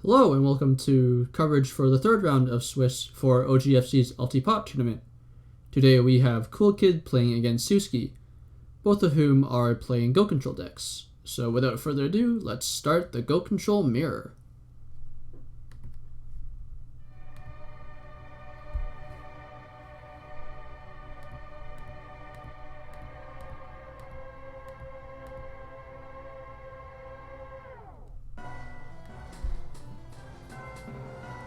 Hello and welcome to coverage for the third round of Swiss for OGFC's Ulti Pot tournament. Today we have Kool playing against siwski, both of whom are playing Go Control decks. So without further ado, let's start the Go Control mirror.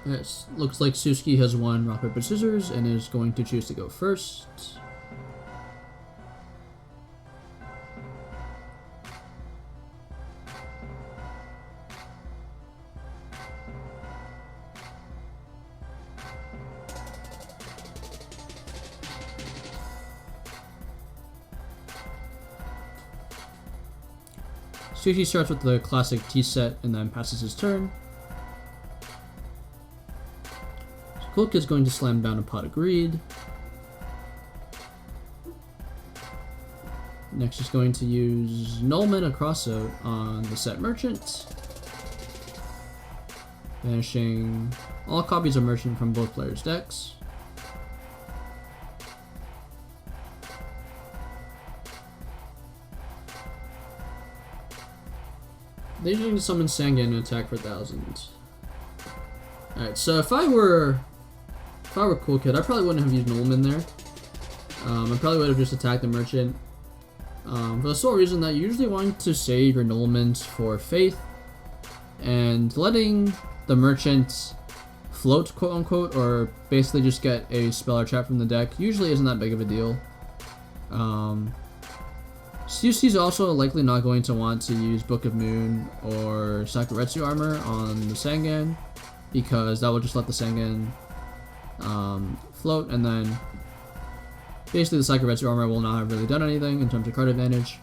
It looks like siwski has won rock, paper, scissors and is going to choose to go first. siwski starts with the classic T set and then passes his turn. Kool is going to slam down a pot of greed. Next is going to use Nullman a crossout on the set merchant, banishing all copies of merchant from both players' decks. They're going to summon Sangan and attack for 1,000. Alright, so if I were Kool, I probably wouldn't have used Nullman there. I probably would have just attacked the merchant. For the sole reason that you usually want to save your Nullmans for Faith, and letting the merchant float, quote unquote, or basically just get a spell or trap from the deck usually isn't that big of a deal. siwski's also likely not going to want to use Book of Moon or Sakuretsu armor on the Sangan, because that will just let the Sangan float, and then basically the Sakuretsu armor will not have really done anything in terms of card advantage.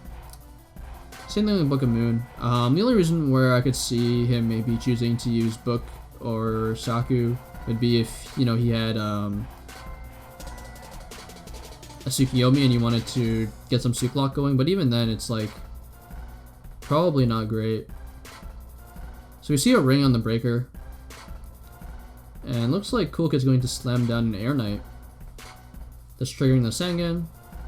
Same thing with Book of Moon. The only reason where I could see him maybe choosing to use Book or Saku would be if, you know, he had a Tsukiyomi and he wanted to get some Suklock going, but even then it's like probably not great. So we see a ring on the breaker. And looks like Kool is going to slam down an Air Knight. That's triggering the Sangan.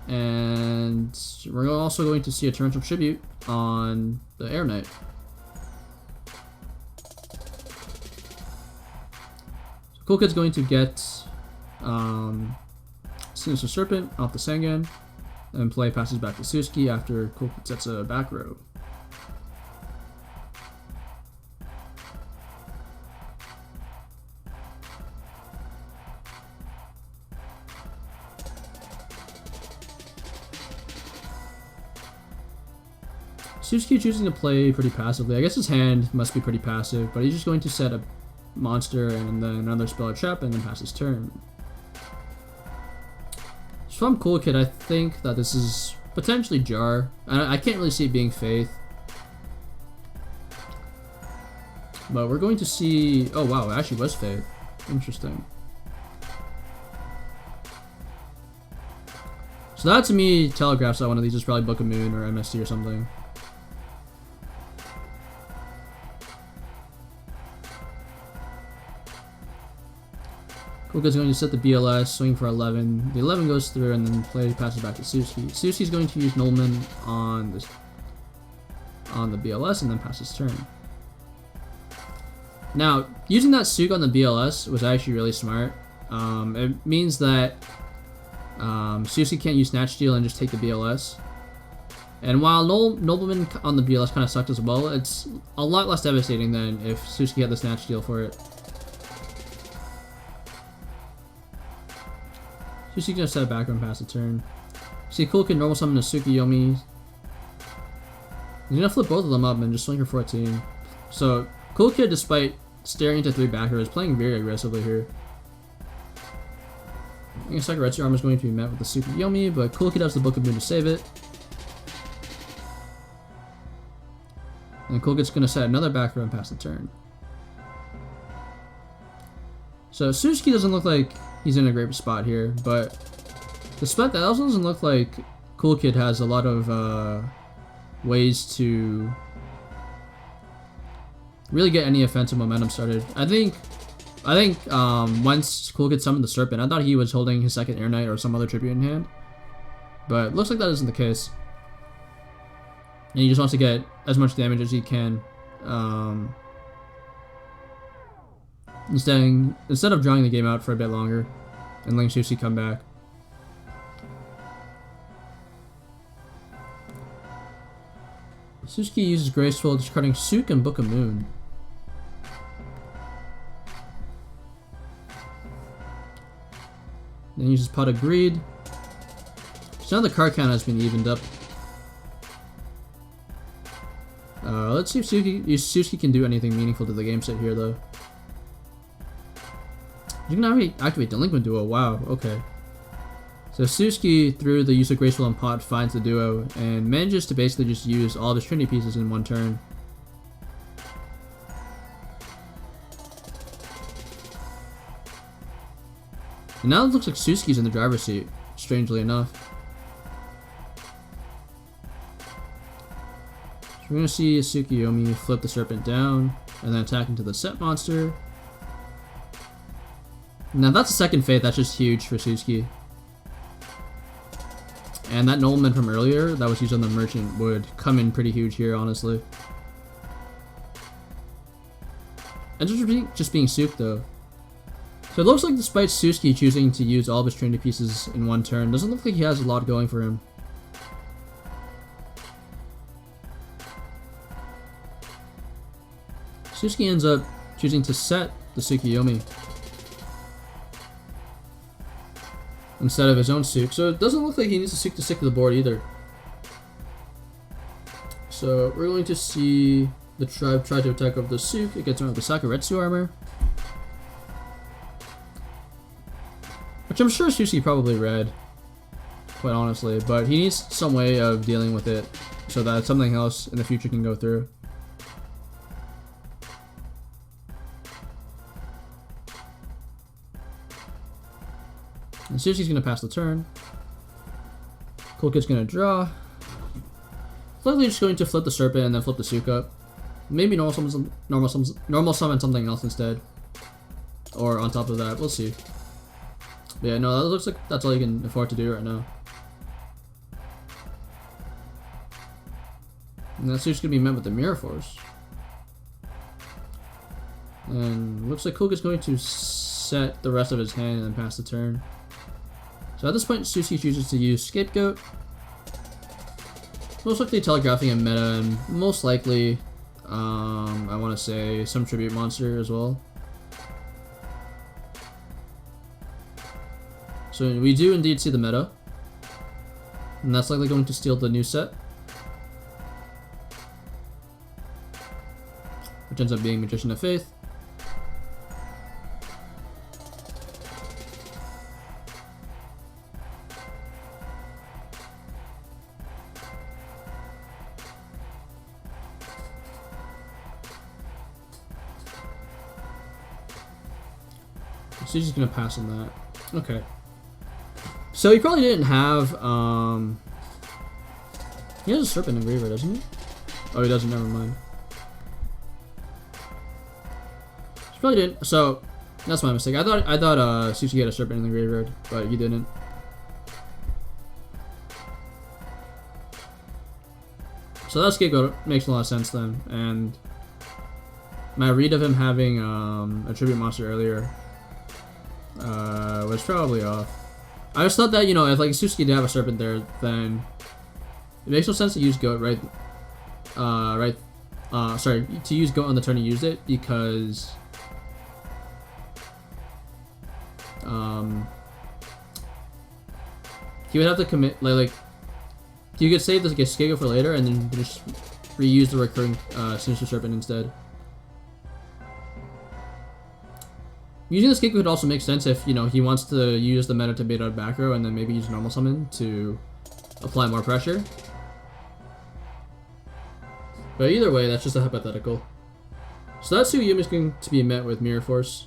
And we're also going to see a Torrential Tribute on the Air Knight. So Kool is going to get Sinister Serpent off the Sangan, and play passes back to siwski after Kool sets a back row. siwski choosing to play pretty passively. I guess his hand must be pretty passive, but he's just going to set a monster and then another spell or trap and then pass his turn. So from Kool, I think that this is potentially Jar. I can't really see it being Faith. But we're going to see... Oh wow, it actually was Faith. Interesting. So that to me telegraphs that one of these is probably Book of Moon or MST or something. Kool is going to set the BLS, swing for 11. The 11 goes through, and then play passes back to siwski. siwski is going to use Nullman on the BLS, and then pass his turn. Now, using that Suk on the BLS was actually really smart. It means that siwski can't use Snatch Steal and just take the BLS. And while Nobleman on the BLS kind of sucked as well, it's a lot less devastating than if siwski had the Snatch Steal for it. siwski's gonna set a back row and pass the turn. See, Kool can normal summon a Tsukiyomi. He's gonna flip both of them up and just swing for 14. So Kool, despite staring into 3 back rows, is playing very aggressively here. I think Sakuretsu armor is going to be met with the Tsukiyomi, but Kool has the Book of Moon to save it. And Kool gonna set another back row and pass the turn. So siwski doesn't look like he's in a great spot here, but despite that, also doesn't look like Kool has a lot of ways to really get any offensive momentum started. I think once Kool gets summoned the Serpent, I thought he was holding his second Air Knight or some other tribute in hand. But looks like that isn't the case. And he just wants to get as much damage as he can. Instead of drawing the game out for a bit longer and letting siwski come back. siwski uses Graceful, discarding Sook and Book of Moon. Then uses Pot of Greed. So now the card count has been evened up. Let's see if siwski can do anything meaningful to the game set here, though. You can activate Delinquent Duo. Wow, okay. So siwski, through the use of Graceful and Pot, finds the duo and manages to basically just use all of his Trinity pieces in one turn. And now it looks like siwski's in the driver's seat, strangely enough. So we're going to see Tsukuyomi flip the Serpent down and then attack into the set monster. Now that's a second Faith, that's just huge for siwski. And that Nobleman from earlier that was used on the Merchant would come in pretty huge here, honestly. And just being Sook though. So it looks like despite siwski choosing to use all of his Trinity pieces in one turn, doesn't look like he has a lot going for him. siwski ends up choosing to set the Tsukuyomi instead of his own Sook, so it doesn't look like he needs a Sook to stick to the board either. So we're going to see the tribe try to attack over the Sook. It gets around with the Sakuretsu armor, which I'm sure siwski probably read, quite honestly, but he needs some way of dealing with it so that something else in the future can go through. And siwski's gonna pass the turn. Kool Kid's gonna draw. Likely just going to flip the Serpent and then flip the Sook up. Maybe normal summon something else instead. Or on top of that, we'll see. But yeah, no, that looks like that's all you can afford to do right now. And that Sook's gonna be met with the Mirror Force. And looks like Kool Kid's going to set the rest of his hand and then pass the turn. So at this point, siwski chooses to use Scapegoat. Most likely telegraphing a meta, and most likely, I want to say, some Tribute Monster as well. So we do indeed see the meta. And that's likely going to steal the new set. Which ends up being Magician of Faith. So he's just gonna pass on that. Okay. So he probably didn't have, he has a Serpent Engraver, doesn't he? Oh, he doesn't, never mind. He probably didn't, so, that's my mistake. I thought siwski had a Serpent in the graveyard, but he didn't. So that Scapegoat makes a lot of sense then, and my read of him having, a Tribute Monster earlier, was probably off. I just thought that, you know, if like siwski did have a Serpent there, then it makes no sense to use Goat to use Goat on the turn he used it, because he would have to commit like you could save the Scapegoat for later and then just reuse the recurring Sinister Serpent instead. Using the Scapegoat could also make sense if, you know, he wants to use the meta to bait out back row and then maybe use normal summon to apply more pressure. But either way, that's just a hypothetical. So that's Tsukuyomi is going to be met with Mirror Force.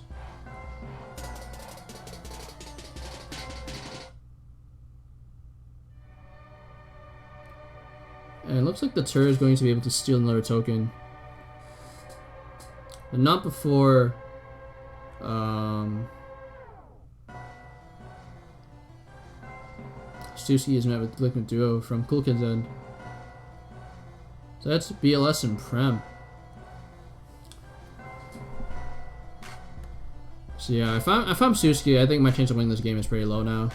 And it looks like the Tur is going to be able to steal another token. but not before siwski is met with Liquid Duo from Cool Kid's end. So that's BLS and Prem. So yeah, if I'm siwski, I think my chance of winning this game is pretty low now.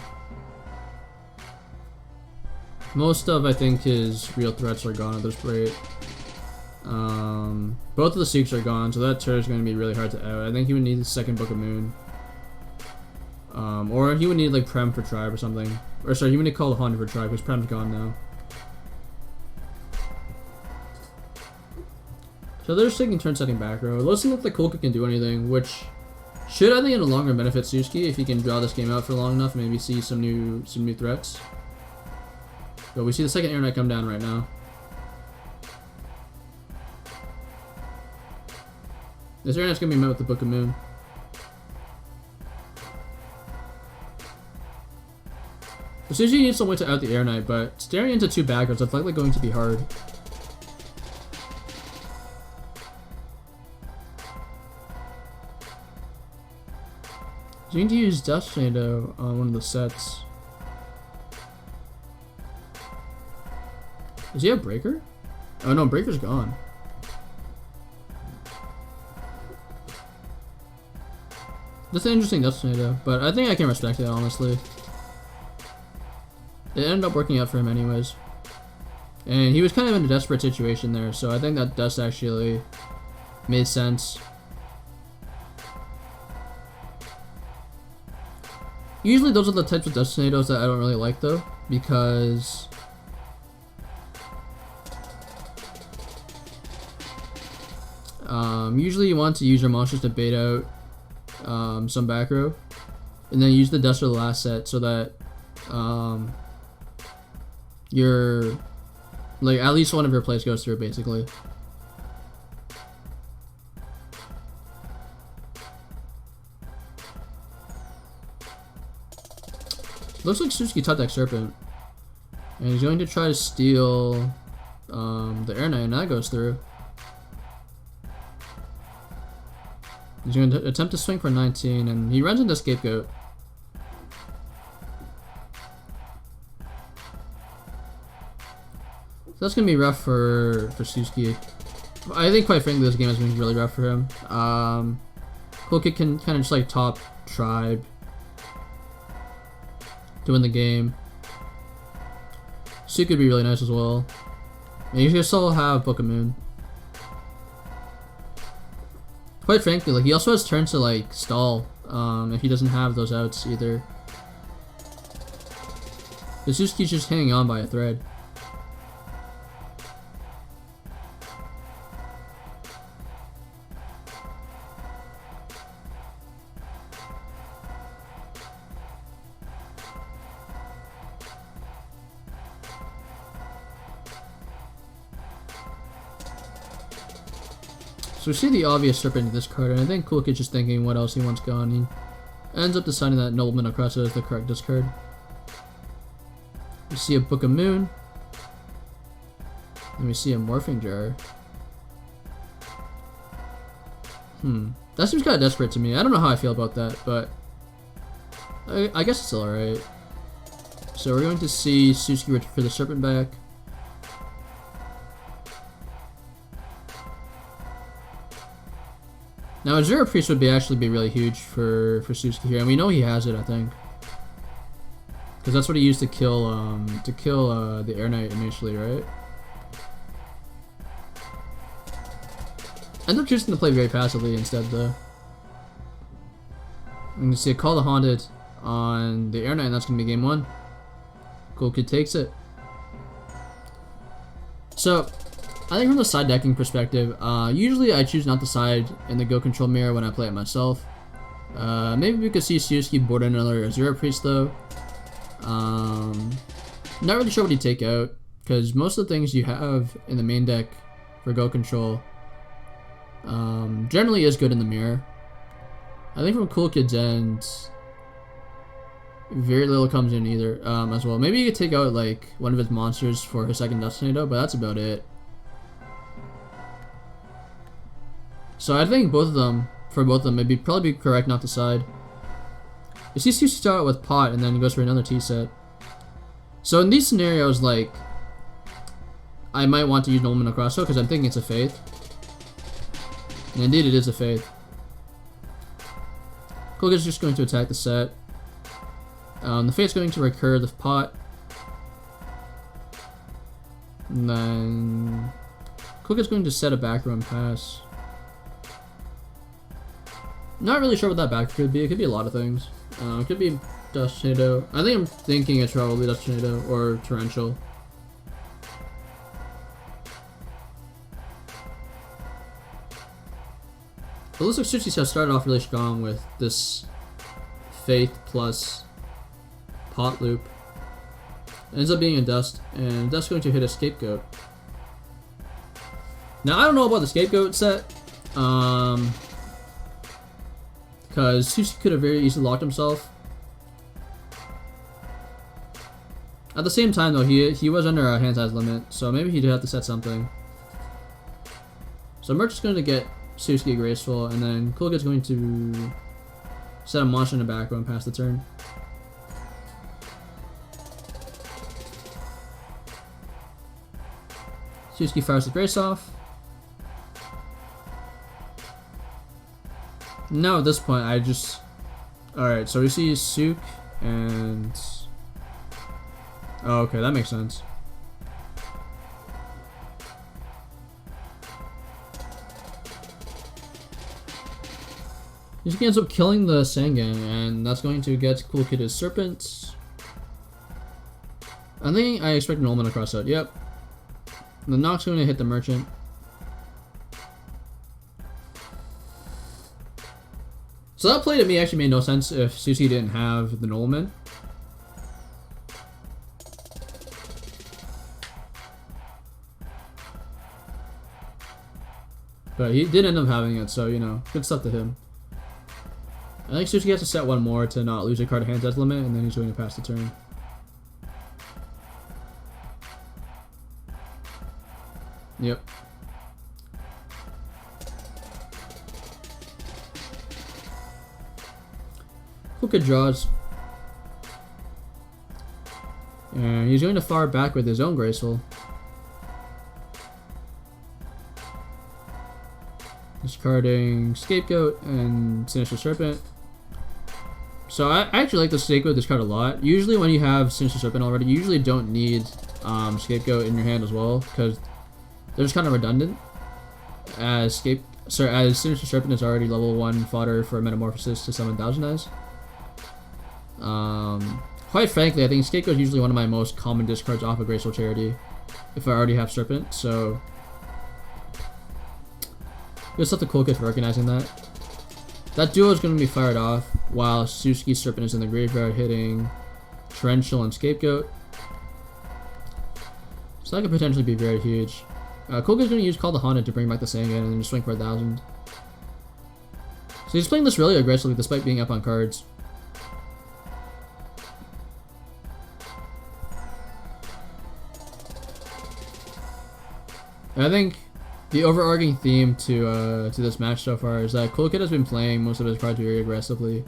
Most of, I think, his real threats are gone at this rate. Both of the Seeks are gone, so that turret is going to be really hard to out. I think he would need the second Book of Moon. Or he would need like Prem for Tribe or something. Or sorry, he would need Call the Haunted for Tribe because Prem's gone now. So they're just taking turn setting back row. Let's see if the Cool Kid can do anything, which should, I think, in the long run benefit siwski if he can draw this game out for long enough, maybe see some new threats. But we see the second Air Knight come down right now. This Air Knight's gonna be met with the Book of Moon. So siwski needs some way to out the Air Knight, but staring into two backwards is likely going to be hard. So you need to use Dust Tornado on one of the sets. Does he have Breaker? Oh no, Breaker's gone. That's an interesting Dust Tornado, but I think I can respect it, honestly. It ended up working out for him anyways. And he was kind of in a desperate situation there, so I think that Dust actually made sense. Usually those are the types of Dust Tornadoes that I don't really like though, because usually you want to use your monsters to bait out some back row, and then use the Dust for the last set so that your like at least one of your plays goes through basically. Looks like siwski top deck Serpent, and he's going to try to steal the Air Knight, and that goes through. He's going to attempt to swing for 19, and he runs into Scapegoat. So that's going to be rough for siwski. I think, quite frankly, this game has been really rough for him. Cool Kid can kind of just like top Tribe to win the game. Suit could be really nice as well. And you can still have Book of Moon. Quite frankly, like, he also has turns to like stall if he doesn't have those outs either. The siwski's just hanging on by a thread. So we see the obvious Serpent in this card, and I think Cool Kid's just thinking what else he wants gone. He ends up deciding that Nobleman Oppressor is the correct discard. We see a Book of Moon, and we see a Morphing Jar. That seems kind of desperate to me. I don't know how I feel about that, but I guess it's still alright. So we're going to see siwski reach for the Serpent back. Now, a Zero Priest would actually be really huge for siwski here, and we know he has it, I think, because that's what he used to kill the Air Knight initially, right? End up choosing to play very passively instead, though. I'm gonna see a Call the Haunted on the Air Knight, and that's gonna be game one. Cool Kid takes it. So, I think from the side decking perspective, usually I choose not to side in the Go Control mirror when I play it myself. Maybe we could see siwski board another Zero Priest though. Not really sure what he'd take out, because most of the things you have in the main deck for Go Control generally is good in the mirror. I think from Cool Kid's end, very little comes in either as well. Maybe you could take out like one of his monsters for his second Dust Tornado, but that's about it. So I think both of them, it'd be probably be correct not to side. You see Siwski start out with pot and then goes for another T set. So in these scenarios, like, I might want to use Nolman across because I'm thinking it's a Faith. And indeed it is a Faith. Kool is just going to attack the set. The Faith's going to recur the pot. And then Kool is going to set a back row and pass. Not really sure what that back could be. It could be a lot of things. It could be Dust Tornado. I think I'm thinking it's probably Dust Tornado or Torrential. It looks like siwski has started off really strong with this Faith plus Pot loop. It ends up being a Dust, and Dust going to hit a Scapegoat. Now I don't know about the Scapegoat set, because siwski could have very easily locked himself. At the same time though, he was under a hand size limit, so maybe he did have to set something. So Morpp is going to get siwski graceful, and then Kool is going to set a monster in the back row and pass the turn. Siwski fires the Grace off. Now at this point, alright, so we see Suk and... Oh, okay, that makes sense. He ends up killing the Sangan, and that's going to get Kool Kid his Serpent. I think I expect Nolman to cross out. Yep. The Nox going to hit the Merchant. So that play to me actually made no sense if siwski didn't have the Nolman. But he did end up having it, so, you know, good stuff to him. I think siwski has to set one more to not lose a card to hand size limit, and then he's going to pass the turn. Yep. Kool Kid draws. And he's going to fire back with his own Graceful. Discarding Scapegoat and Sinister Serpent. So I actually like the Scapegoat this card a lot. Usually when you have Sinister Serpent already, you usually don't need Scapegoat in your hand as well, because they're just kind of redundant. As Sinister Serpent is already level 1 fodder for Metamorphosis to summon Thousand Eyes. Quite frankly, I think Scapegoat is usually one of my most common discards off of Graceful Charity if I already have Serpent, so good stuff to Kool Kid for recognizing that. That duo is going to be fired off while siwski's Serpent is in the graveyard hitting Torrential and Scapegoat. So that could potentially be very huge. Kool Kid is going to use Call the Haunted to bring back the Sangan and then just swing for 1,000. So he's playing this really aggressively despite being up on cards. And I think the overarching theme to this match so far is that Kool Kid has been playing most of his cards very aggressively.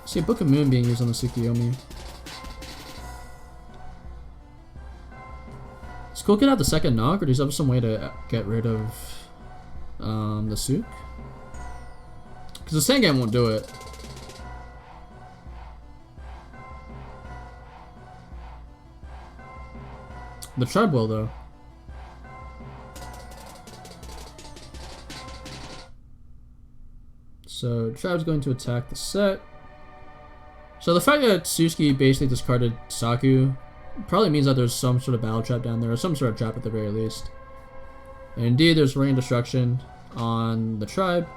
See a Book of Moon being used on the Tsukiyomi. Does Kool Kid have the second knock, or does he have some way to get rid of the Suk? Because the Sangan won't do it. The Tribe will, though. So, Tribe's going to attack the set. So the fact that siwski basically discarded Saku probably means that there's some sort of battle trap down there, or some sort of trap at the very least. And indeed, there's Ring of Destruction on the Tribe.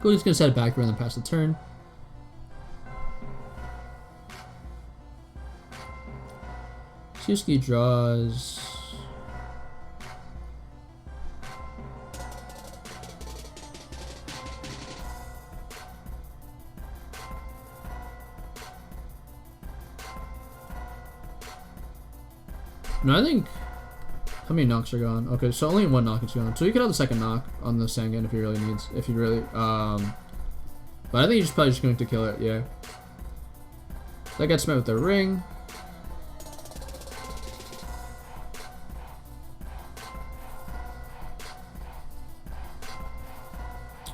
Kool Kid's gonna set it back and then pass the turn. Siwski draws. No, I think... How many knocks are gone? Okay, so only one knock is gone. So you could have the second knock on the Sangan if he really needs... If he really... But I think he's probably just going to kill it, yeah. That gets met with the ring.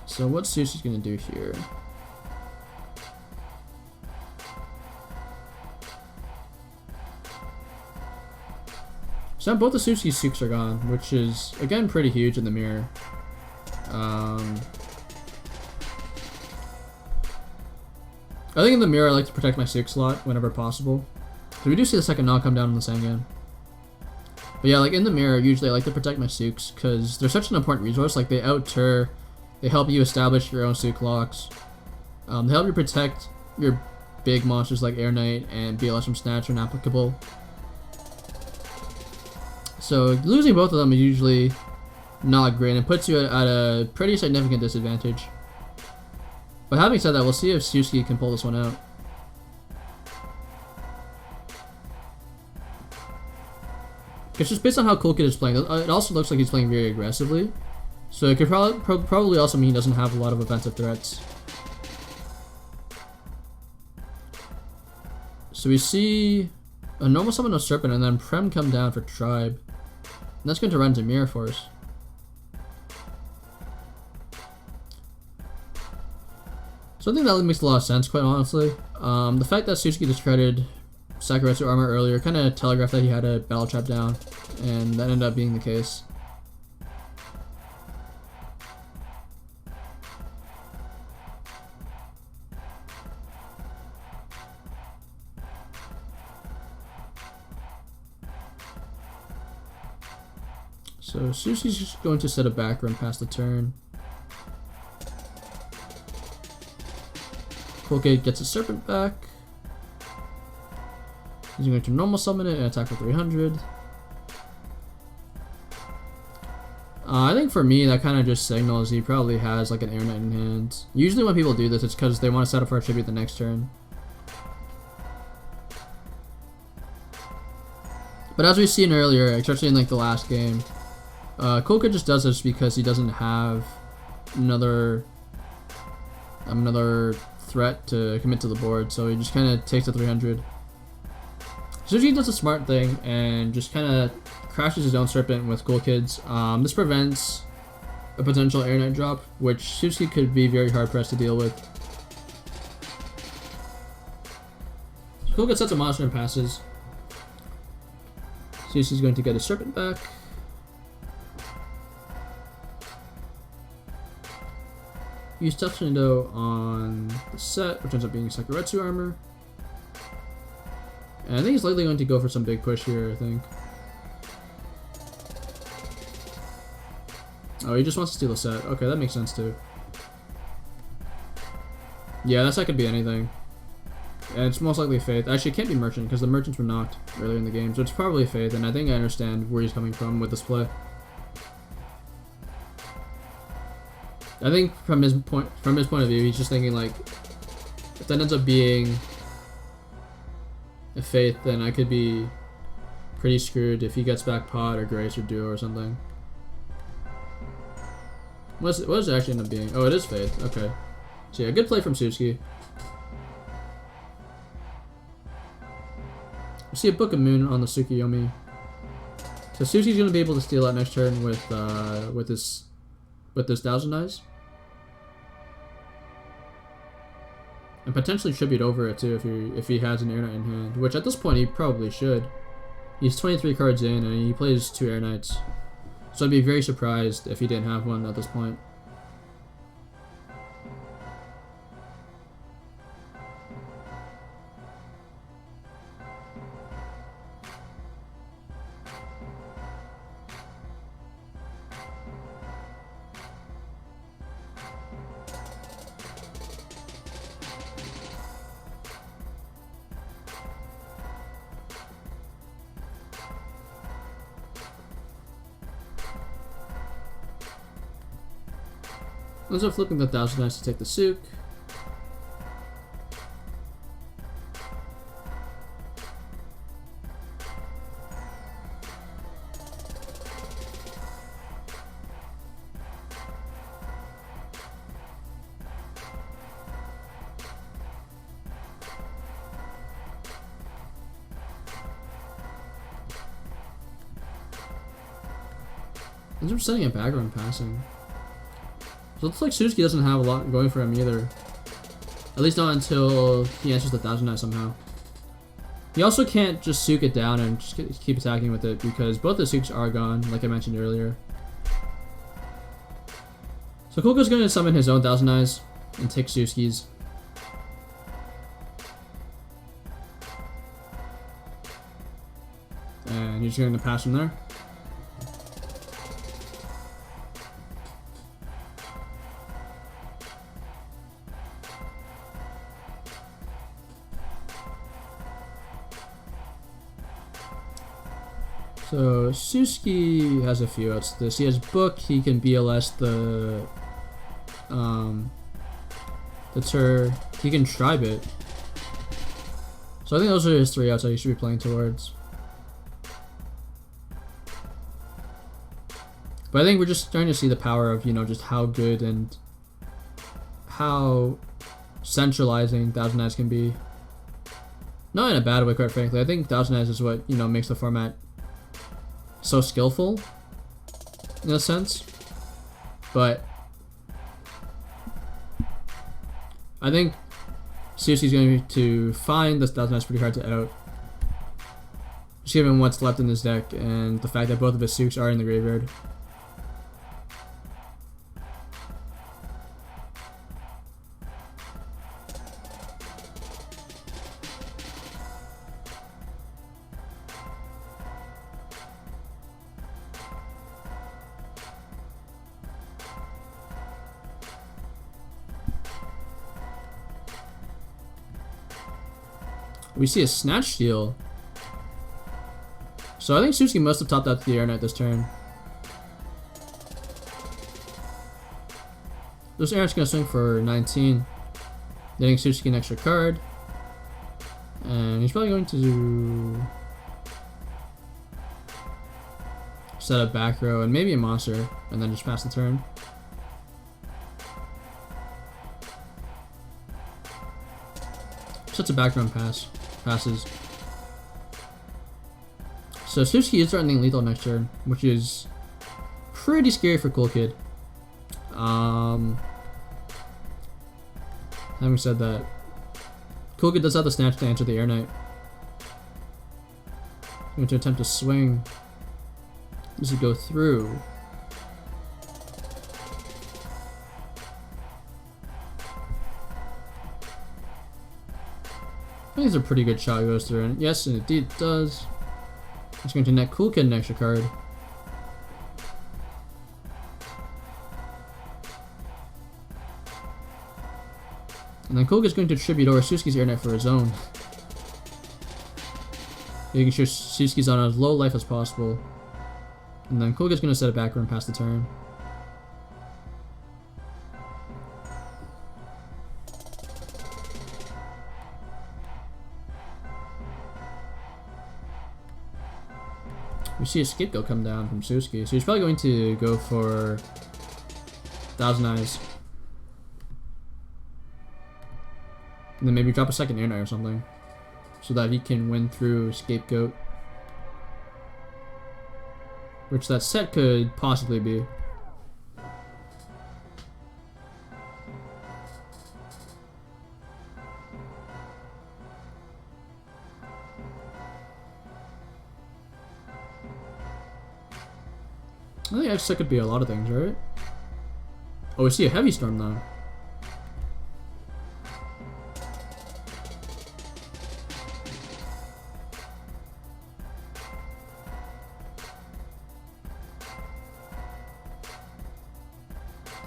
So what's siwski's gonna do here? So both the siwski souks are gone, which is again pretty huge in the mirror. I think in the mirror I like to protect my souk slot whenever possible. So we do see the second knock come down on the Sangan. But yeah, like in the mirror, usually I like to protect my souks because they're such an important resource. Like they out-tur, they help you establish your own souk locks. They help you protect your big monsters like Air Knight and BLS from Snatch when applicable. So losing both of them is usually not great and it puts you at a pretty significant disadvantage. But having said that, we'll see if siwski can pull this one out. Because just based on how kool is playing, it also looks like he's playing very aggressively. So it could probably also mean he doesn't have a lot of offensive threats. So we see a normal summon of Serpent and then Prem come down for Tribe. And that's going to run to Mirror Force. So I think that makes a lot of sense, quite honestly. The fact that siwski discarded Sakuretsu armor earlier kind of telegraphed that he had a battle trap down, and that ended up being the case. So siwski's just going to set a back run past the turn. kool gets his Serpent back. He's going to normal summon it and attack for 300. I think for me that kind of just signals he probably has like an Air Knight in hand. Usually when people do this it's because they want to set up for a tribute the next turn. But as we've seen earlier, especially in like the last game, kool just does this because he doesn't have another threat to commit to the board, so he just kind of takes the 300. siwski does a smart thing and just kind of crashes his own Serpent with kool. This prevents a potential Air Knight drop, which siwski could be very hard pressed to deal with. kool sets a monster and passes. siwski's going to get his Serpent back. Use Touch Window on the set, which ends up being Sakuretsu armor. And I think he's likely going to go for some big push here, I think. Oh, he just wants to steal a set. Okay, that makes sense too. Yeah, that set could be anything. And it's most likely Faith. Actually, it can't be Merchant, because the Merchants were knocked earlier in the game. So it's probably Faith, and I think I understand where he's coming from with this play. I think from his point of view, he's just thinking like, if that ends up being a Faith, then I could be pretty screwed if he gets back Pod or Grace or Duo or something. What does it actually end up being? Oh, it is Faith. Okay. So yeah, good play from siwski. We see a Book of Moon on the Tsukuyomi. So siwski's gonna be able to steal that next turn with this Thousand Eyes. And potentially tribute over it too if he has an Air Knight in hand, which at this point he probably should. He's 23 cards in and he plays 2 Air Knights. So I'd be very surprised if he didn't have one at this point. Ends up flipping the Thousand Eyes to take the souk. He's just setting a backer and passing. So it looks like siwski doesn't have a lot going for him either. At least not until he answers the 1000 Eye somehow. He also can't just Suk it down and just keep attacking with it because both the Suks are gone, like I mentioned earlier. So kool's going to summon his own 1000 Eyes and take siwski's. And he's going to pass from there. So siwski has a few outs to this. He has book, he can BLS the Tur, he can tribe it. So I think those are his 3 outs that he should be playing towards. But I think we're just starting to see the power of, you know, just how good and how centralizing 1000 Eyes can be. Not in a bad way, quite frankly. I think 1000 Eyes is what, you know, makes the format so skillful in a sense, but I think siwski's going to find this 1000 Eyes pretty hard to out, just given what's left in his deck and the fact that both of his Suks are in the graveyard. We see a Snatch Steal. So I think siwski must have topped out the Air Knight this turn. This Air Knight's gonna swing for 19, getting siwski an extra card. And he's probably going to set a back row and maybe a monster, and then just pass the turn. Sets a background passes. So siwski is threatening lethal next turn, which is pretty scary for Kool Kid. Having said that, Kool Kid does have the snatch to answer the Air Knight. Going to attempt to swing. Does it go through? I think it's a pretty good shot goes through, and yes, and indeed it does. It's going to net Kool Kid an extra card. And then Kool Kid's going to tribute over siwski's Air Knight for his own. Making sure siwski's on as low life as possible. And then Kool Kid's going to set it back and pass the turn. We see a Scapegoat come down from siwski, so he's probably going to go for 1000 Eyes. And then maybe drop a second Air Knight or something, so that he can win through Scapegoat. Which that set could possibly be. I think that could be a lot of things, right? Oh, we see a Heavy Storm now.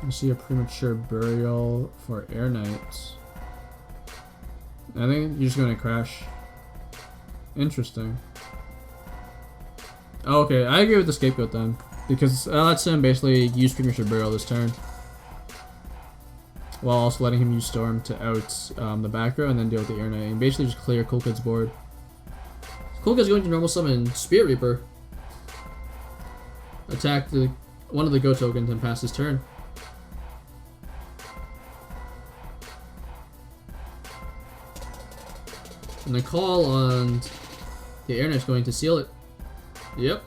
We see a Premature Burial for Air Knights. I think you're just going to crash. Interesting. Oh, okay, I agree with the Scapegoat then. Because that lets him basically use Premature Burial this turn, while also letting him use Storm to out the back row and then deal with the Air Knight and basically just clear Kool Kid's board. Kool Kid's going to normal summon Spirit Reaper, attack one of the Go tokens and pass his turn. And the call on the Air Knight's going to seal it. Yep.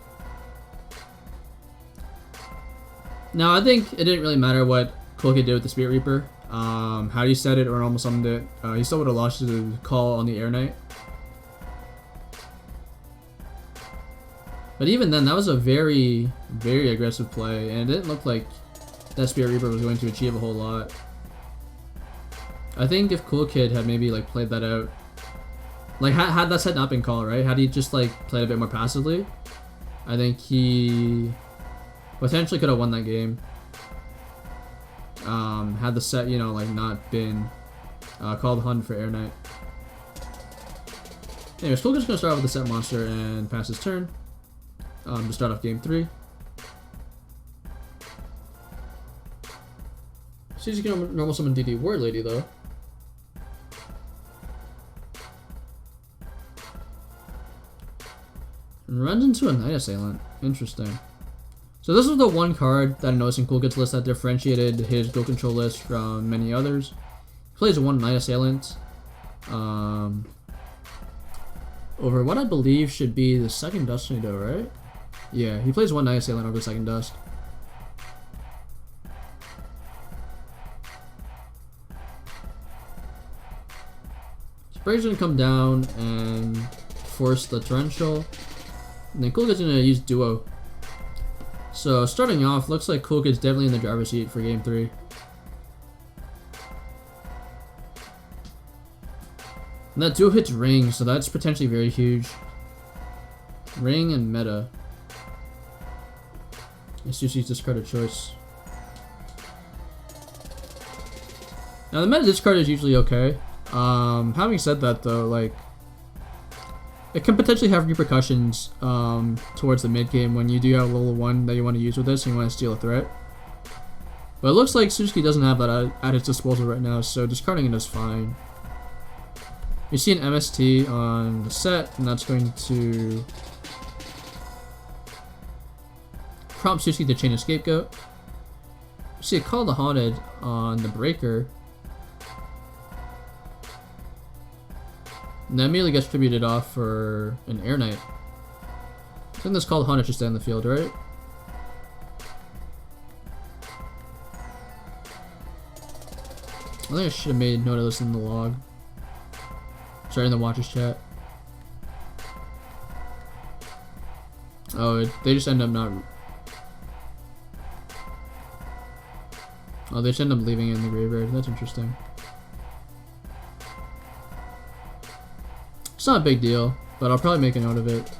Now, I think it didn't really matter what Kool did with the Spirit Reaper. How he said it or almost summoned it. He still would have lost to the call on the Air Knight. But even then, that was a very, very aggressive play, and it didn't look like that Spirit Reaper was going to achieve a whole lot. I think if Kool had maybe like played that out, like had that set not been called, right? Had he just like played a bit more passively, I think he potentially could have won that game. Had the set, you know, like not been called Hun for Air Knight. Anyways, Kool's gonna start off with the set monster and pass his turn to start off game 3. She's gonna normal summon DD Word Lady though. And runs into a Night Assailant. Interesting. So this is the one card that I noticed in Kool's list that differentiated his Go Control list from many others. He plays one Night Assailant over what I believe should be the second Dust Tornado, right? Yeah, he plays one Night Assailant over the second Dust. Spray's gonna come down and force the Torrential. And then Kool's gonna use Duo. So starting off, looks like Kool's definitely in the driver's seat for game 3. And that Duo hits Ring, so that's potentially very huge. Ring and Meta. It's Susie's discarded choice. Now the Meta discard is usually okay. Having said that though, like, it can potentially have repercussions towards the mid game when you do have level 1 that you want to use with this and you want to steal a threat. But it looks like siwski doesn't have that at its disposal right now, so discarding it is fine. You see an MST on the set, and that's going to prompt siwski to chain a Scapegoat. You see a Call the Haunted on the Breaker. And that immediately gets tributed off for an Air Knight. I think this Call the Haunted should stay on the field, right? I think I should have made note of this in the log. Sorry, in the watchers chat. Oh, they just end up not... Oh, they just end up leaving it in the graveyard. That's interesting. It's not a big deal, but I'll probably make a note of it.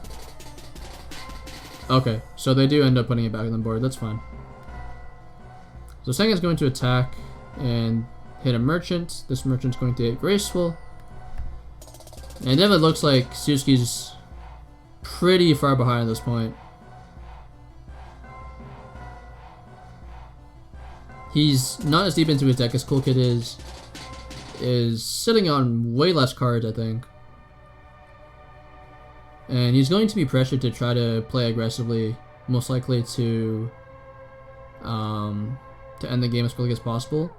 Okay, so they do end up putting it back on the board. That's fine. So Sengen's going to attack and hit a Merchant. This Merchant's going to hit Graceful. And then it looks like siwski's pretty far behind at this point. He's not as deep into his deck as Kool is sitting on way less cards, I think. And he's going to be pressured to try to play aggressively, most likely to end the game as quickly as possible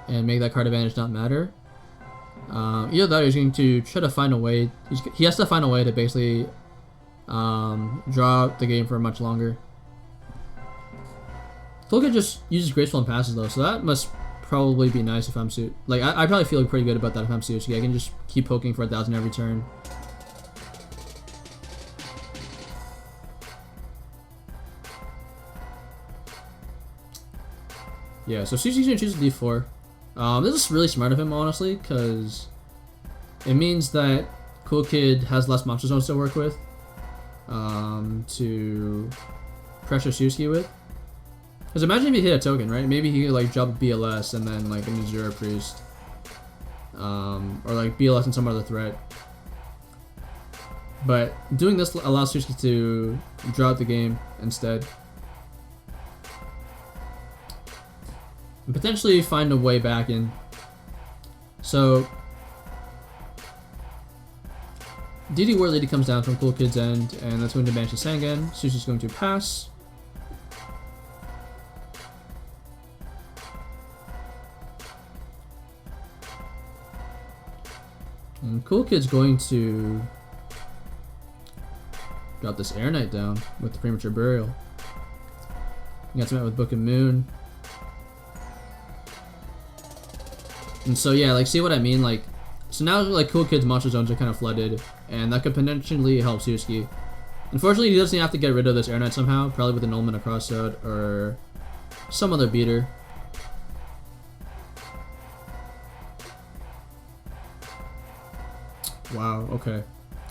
and make that card advantage not matter. Either that or he's going to try to find a way. He has to find a way to basically draw out the game for much longer. Kool just uses Graceful and passes though, so that must probably be nice if I'm like I probably feel pretty good about that if I'm siwski. I can just keep poking for 1,000 every turn. Yeah, so siwski's gonna choose a D4. This is really smart of him, honestly, because it means that Kool has less monster zones to work with to pressure siwski with. Because imagine if he hit a token, right? Maybe he could like drop a BLS and then like an Azura Priest. Or like BLS and some other threat. But doing this allows siwski to draw out the game instead. And potentially find a way back in. So DD Word Lady comes down from Kool's end, and that's going to banish the Sengen. siwski's going to pass. And Kool's going to drop this Air Knight down with the Premature Burial. He got some with Book of Moon. And so yeah, like, see what I mean? Like, so now like Cool Kid's monster zones are kind of flooded, and that could potentially help siwski. Unfortunately, he doesn't have to get rid of this Air Knight somehow, probably with an Ultimate across Crossroad or some other beater. Wow, okay.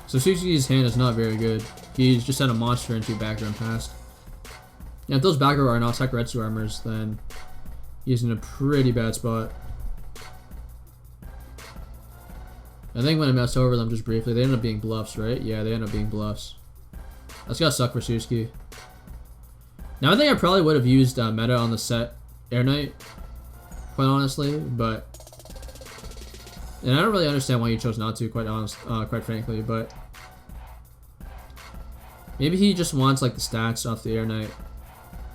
So siwski's hand is not very good. He's just had a monster into background past. Yeah, if those back row are not Sakuretsu armors, then he's in a pretty bad spot. I think when I messed over them just briefly, they ended up being bluffs, right? Yeah, they ended up being bluffs. That's gotta suck for siwski. Now I think I probably would have used meta on the set Air Knight, quite honestly, but and I don't really understand why he chose not to, quite frankly, but maybe he just wants like the stats off the Air Knight.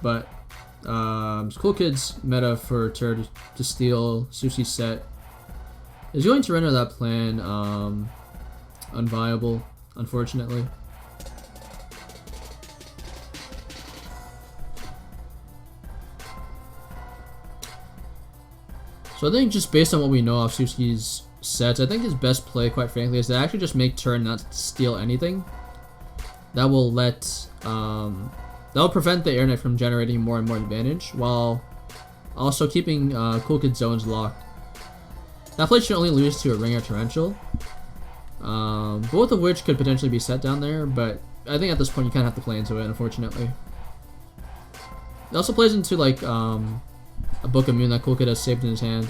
But Cool Kid's meta for Tur to steal siwski's set is going to render that plan unviable, unfortunately. So I think just based on what we know of siwski's sets, I think his best play, quite frankly, is to actually just make Tur not steal anything. That will let that will prevent the Air Knight from generating more and more advantage, while also keeping Cool Kid's zones locked. That play should only lose to a Ring or Torrential, both of which could potentially be set down there, but I think at this point you kind of have to play into it, unfortunately. It also plays into like a Book of Moon that Cool Kid has saved in his hand.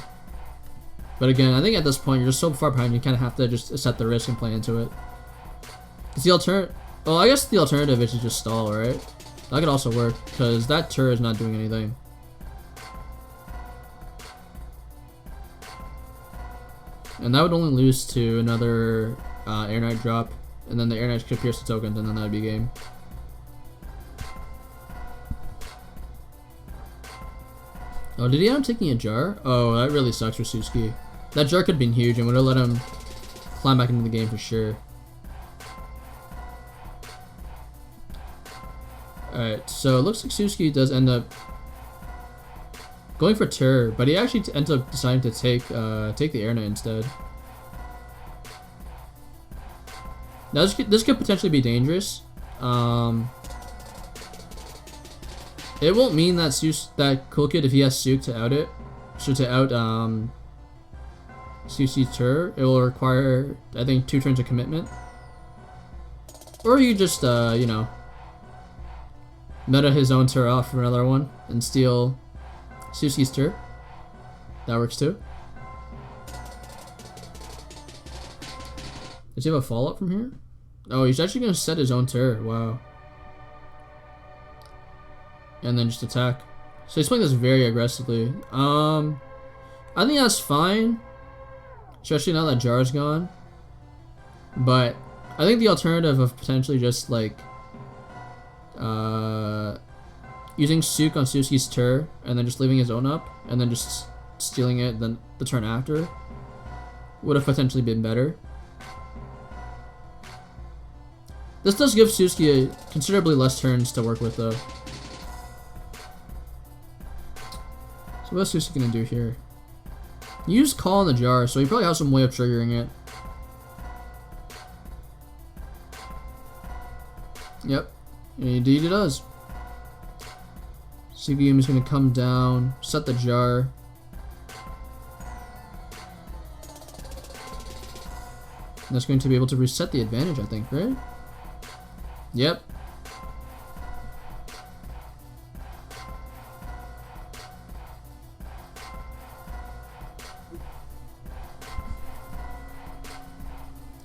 But again, I think at this point you're just so far behind, you kind of have to just accept the risk and play into it. It's the alternative. Well, I guess the alternative is to just stall, right? That could also work, because that Tur is not doing anything. And that would only lose to another Air Knight drop, and then the Air Knight could pierce the tokens, and then that would be game. Oh, did he end up taking a jar? Oh, that really sucks for siwski. That jar could have been huge and would have let him climb back into the game for sure. Alright, so it looks like siwski does end up going for Tur, but he actually ends up deciding to take the Air Knight instead. Now this could potentially be dangerous. It won't mean that Cool Kid, if he has Suk to out it, so to out siwski's Tur, it will require, I think, 2 turns of commitment. Or you just you know, meta his own Tur off for another one and steal siwski's Tur. That works too. Does he have a follow-up from here? Oh, he's actually going to set his own Tur. Wow. And then just attack. So he's playing this very aggressively. I think that's fine, especially now that Jar's gone. But I think the alternative of potentially just like using Suk on siwski's Tur and then just leaving his own up and then just stealing it then the turn after would have potentially been better. This does give siwski considerably less turns to work with though. So what's siwski gonna do here? Use Call in the jar, so he probably has some way of triggering it. Yep, indeed it does. Sugiyumi's is gonna come down, set the jar. And that's going to be able to reset the advantage, I think, right? Yep.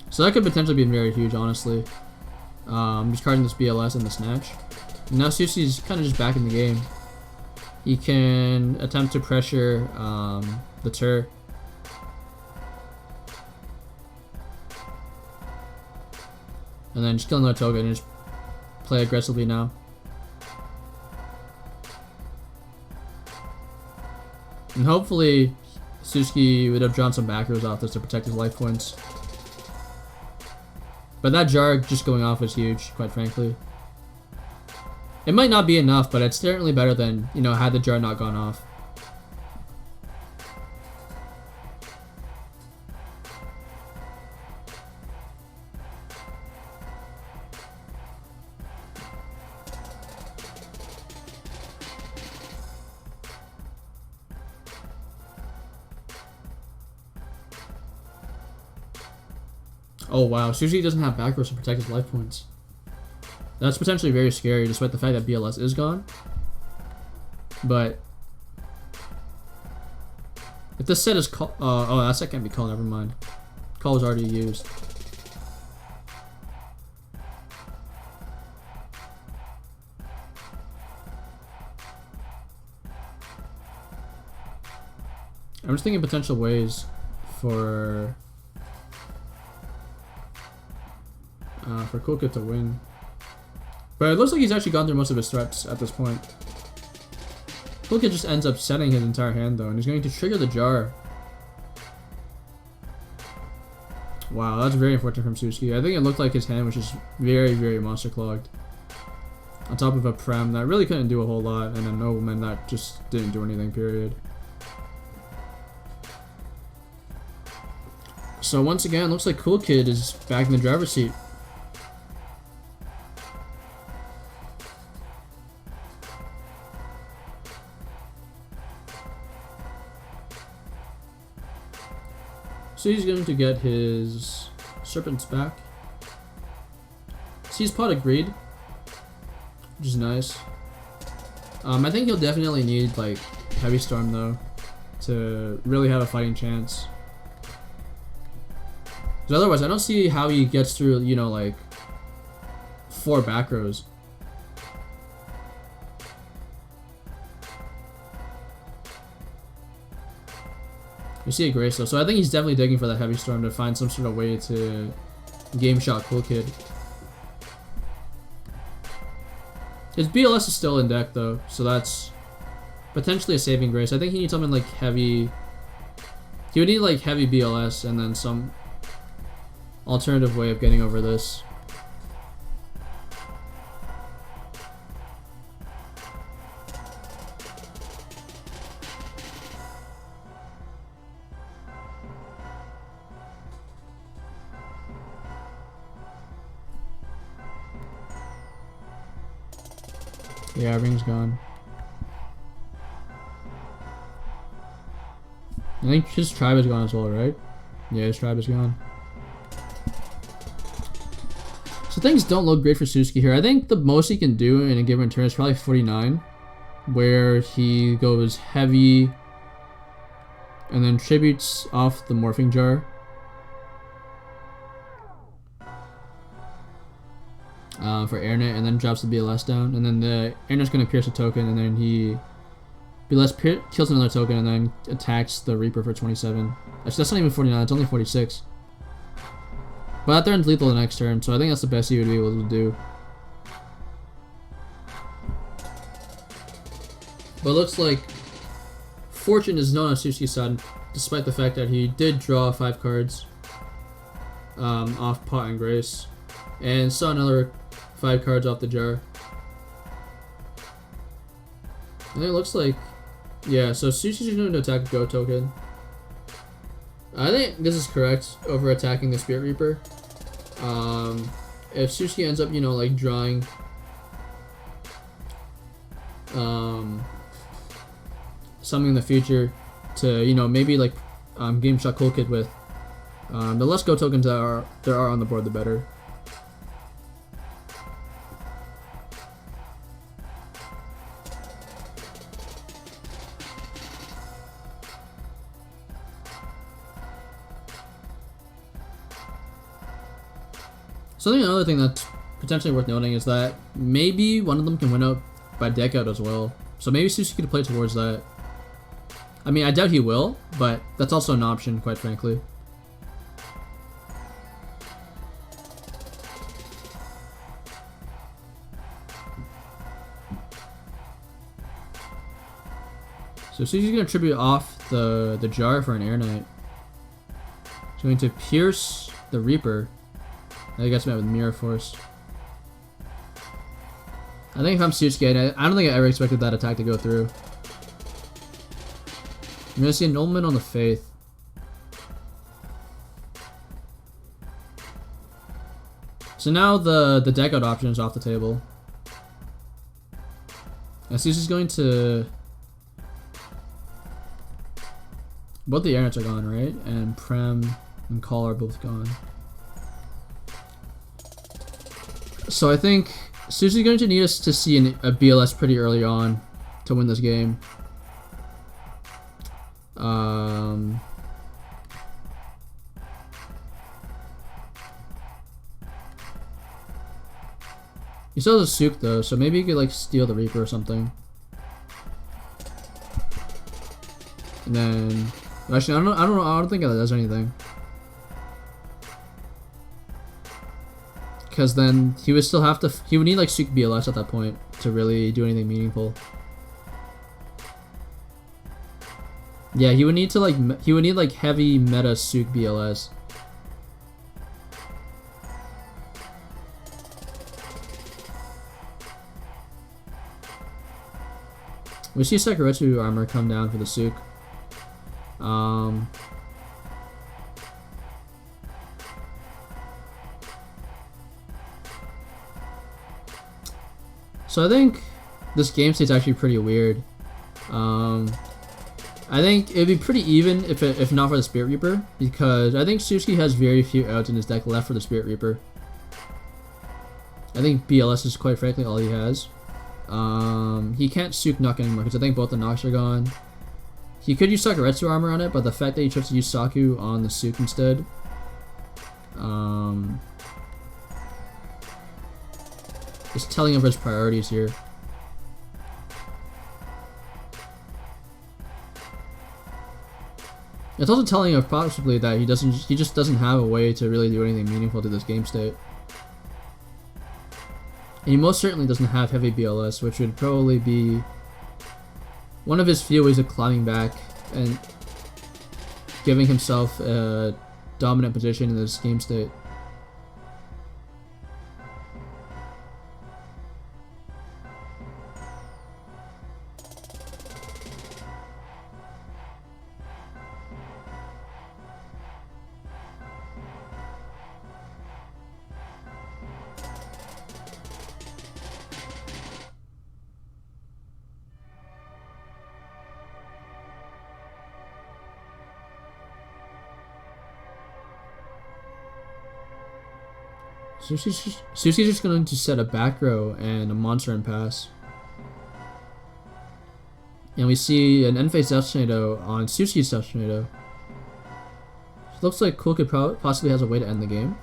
So that could potentially be very huge, honestly. Discarding this BLS and the Snatch. And now siwski's kind of just back in the game. He can attempt to pressure the Tur. And then just kill another token and just play aggressively now. And hopefully siwski would have drawn some back rows off this to protect his life points. But that jar just going off was huge, quite frankly. It might not be enough, but it's certainly better than, you know, had the jar not gone off. Oh wow, siwski doesn't have back rows to protect his life points. That's potentially very scary, despite the fact that BLS is gone. But if this set is call, oh, that set can't be called. Never mind. Call was already used. I'm just thinking potential ways for kool to win. But it looks like he's actually gone through most of his threats at this point. kool just ends up setting his entire hand though, and he's going to trigger the jar. Wow, that's very unfortunate from siwski. I think it looked like his hand was just very, very monster clogged. On top of a Prem that really couldn't do a whole lot, and a nobleman that just didn't do anything, period. So once again, looks like kool is back in the driver's seat. So he's going to get his serpents back. Sees pot agreed, which is nice. I think he'll definitely need like heavy storm though to really have a fighting chance. Because otherwise, I don't see how he gets through, you know, like 4 back rows. We see a Grace though, so I think he's definitely digging for that heavy storm to find some sort of way to game shot kool. His BLS is still in deck though, so that's potentially a saving grace. I think he needs something like heavy. He would need like heavy BLS and then some alternative way of getting over this. Yeah, ring's gone. I think his tribe is gone as well, right? Yeah, his tribe is gone. So things don't look great for siwski here. I think the most he can do in a given turn is probably 49, where he goes heavy and then tributes off the morphing jar. For airnet, and then drops the BLS down, and then the airnet's gonna pierce a token, and then he BLS kills another token, and then attacks the Reaper for 27. Actually, that's not even 49; it's only 46. But that turn's lethal the next turn, so I think that's the best he would be able to do. But it looks like fortune is not on siwski's side, despite the fact that he did draw 5 cards off Pot and Grace, and saw another 5 cards off the jar. And it looks like, yeah, so siwski's going to attack a Go token. I think this is correct over attacking the Spirit Reaper. If siwski ends up, you know, like drawing something in the future to, you know, maybe like game shot kool with, the less Go tokens that there are on the board, the better. So I think another thing that's potentially worth noting is that maybe one of them can win out by deck out as well. So maybe siwski could play towards that. I mean, I doubt he will, but that's also an option, quite frankly. So siwski's going to tribute off the jar for an Air Knight. He's going to pierce the Reaper. I guess met with Mirror Force. I think if I'm siwski, I don't think I ever expected that attack to go through. I'm gonna see annulment on the Faith. So now the deck out option is off the table. I see she's going to... Both the Airnets are gone, right? And Prem and Call are both gone. So I think siwski's going to need us to see a BLS pretty early on to win this game. He still has a Sook though, so maybe he could like steal the Reaper or something. And then actually I don't think that does anything. Because then he would still have to he would need like Sook BLS at that point to really do anything meaningful. Yeah, he would need to like heavy meta Sook BLS. We see Sakaretsu armor come down for the Sook. So I think this game state's actually pretty weird. I think it'd be pretty even if not for the Spirit Reaper, because I think siwski has very few outs in his deck left for the Spirit Reaper. I think BLS is quite frankly all he has. He can't Sook Knock anymore because I think both the knocks are gone. He could use Sakaretsu armor on it, but the fact that he chose to use Saku on the Sook instead, is telling of his priorities here. It's also telling of possibly that he just doesn't have a way to really do anything meaningful to this game state. And he most certainly doesn't have heavy BLS, which would probably be one of his few ways of climbing back and giving himself a dominant position in this game state. siwski's just going to set a back row and a monster and pass. And we see an end phase Death Tornado on siwski's Death Tornado. It looks like kool could possibly has a way to end the game.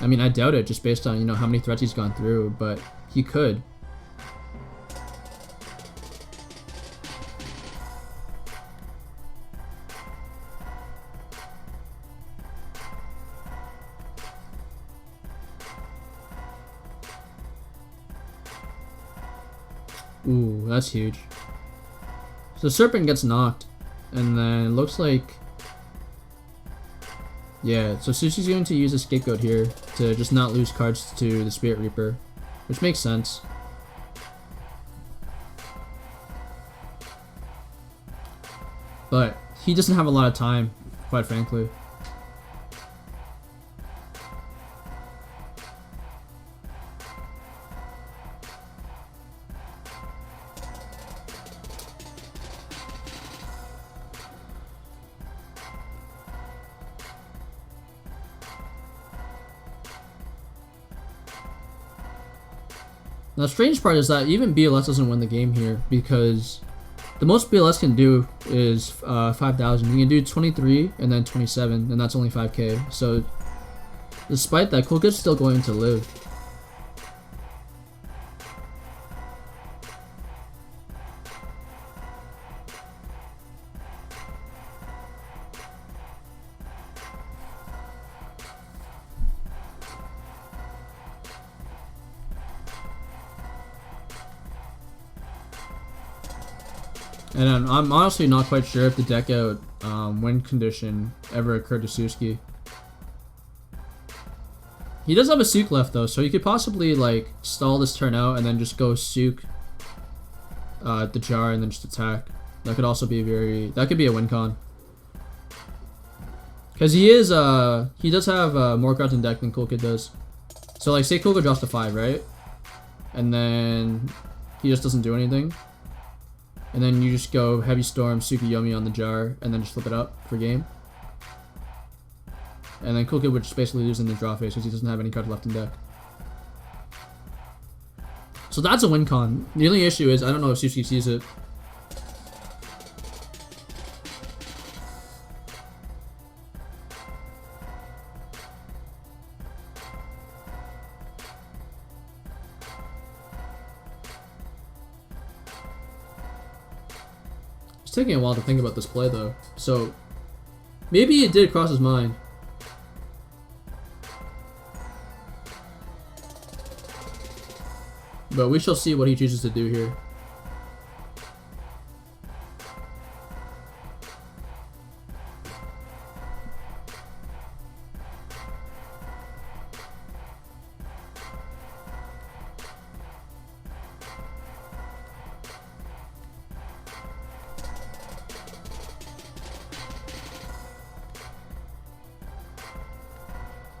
I mean, I doubt it just based on, how many threats he's gone through, but he could. Ooh, that's huge. So Serpent gets knocked, and then it looks like... Yeah, so siwski's going to use a Scapegoat here to just not lose cards to the Spirit Reaper, which makes sense. But he doesn't have a lot of time, quite frankly. Now, the strange part is that even BLS doesn't win the game here, because the most BLS can do is 5,000. He can do 23 and then 27, and that's only 5k. So, despite that, kool is still going to live. And I'm honestly not quite sure if the deck out win condition ever occurred to siwski. He does have a Sook left though, so he could possibly like stall this turn out and then just go Sook the jar and then just attack. That could also be that could be a win con. Cause he does have more cards in deck than Kool does. So like say Kool drops to 5, right? And then he just doesn't do anything. And then you just go Heavy Storm, Tsukuyomi on the jar, and then just flip it up for game. And then Kool would just basically lose in the draw phase because he doesn't have any cards left in deck. So that's a win con. The only issue is I don't know if siwski sees it. It's taking a while to think about this play though. So maybe it did cross his mind. But we shall see what he chooses to do here.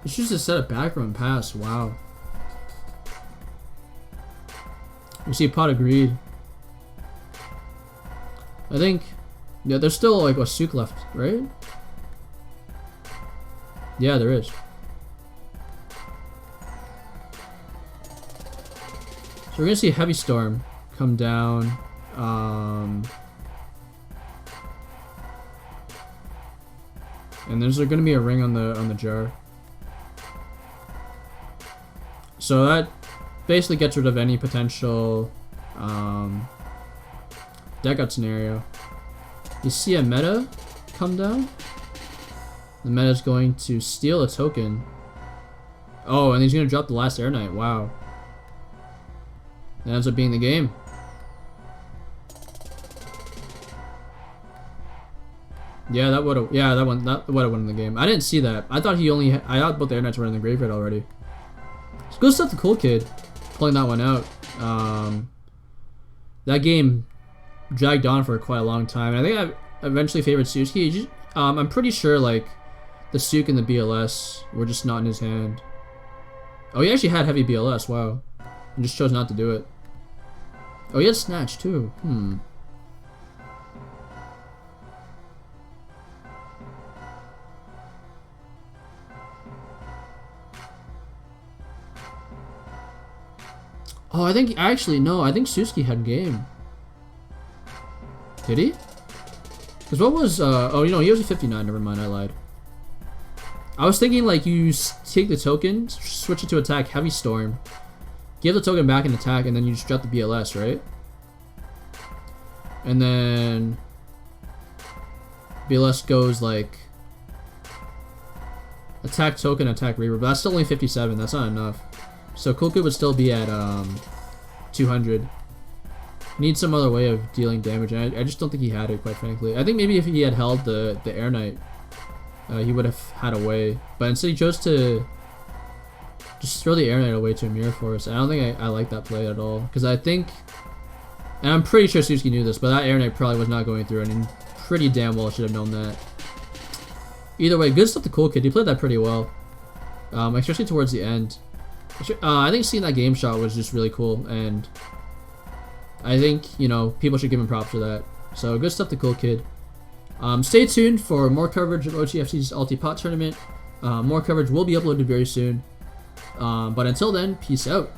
He chooses to set a background pass. Wow. We see Pot of Greed. I think, yeah, there's still like a Sook left, right? Yeah, there is. So we're gonna see Heavy Storm come down. And there's gonna be a ring on the jar. So that basically gets rid of any potential deck out scenario. You see a meta come down. The meta is going to steal a token. Oh, and he's going to drop the last Air Knight. Wow. That ends up being the game. Yeah, that would have. Yeah, that would have won the game. I didn't see that. I thought I thought both the Air Knights were in the graveyard already. So good stuff, the Kool pulling that one out. That game dragged on for quite a long time. And I think I eventually favored siwski. I'm pretty sure like the Sook and the BLS were just not in his hand. Oh, he actually had heavy BLS. Wow, and just chose not to do it. Oh, he had Snatch too. Oh, I think actually no. I think siwski had game. Did he? Because what was oh, you know, he was a 59. Never mind, I lied. I was thinking like you take the token, switch it to attack, Heavy Storm, give the token back and attack, and then you just drop the BLS, right? And then BLS goes like attack token, attack Reaver, but that's still only 57. That's not enough. So Kool would still be at 200. Need some other way of dealing damage, and I just don't think he had it, quite frankly. I think maybe if he had held the Air Knight, he would have had a way. But instead he chose to just throw the Air Knight away to a Mirror Force. I don't think I like that play at all. Because I think, and I'm pretty sure siwski knew this, but that Air Knight probably was not going through, and he pretty damn well should have known that. Either way, good stuff to Kool. He played that pretty well. Especially towards the end. I think seeing that game shot was just really cool, and I think, you know, people should give him props for that. So good stuff to Kool. Stay tuned for more coverage of OTFC's Ulti Pot tournament. More coverage will be uploaded very soon. But until then, peace out.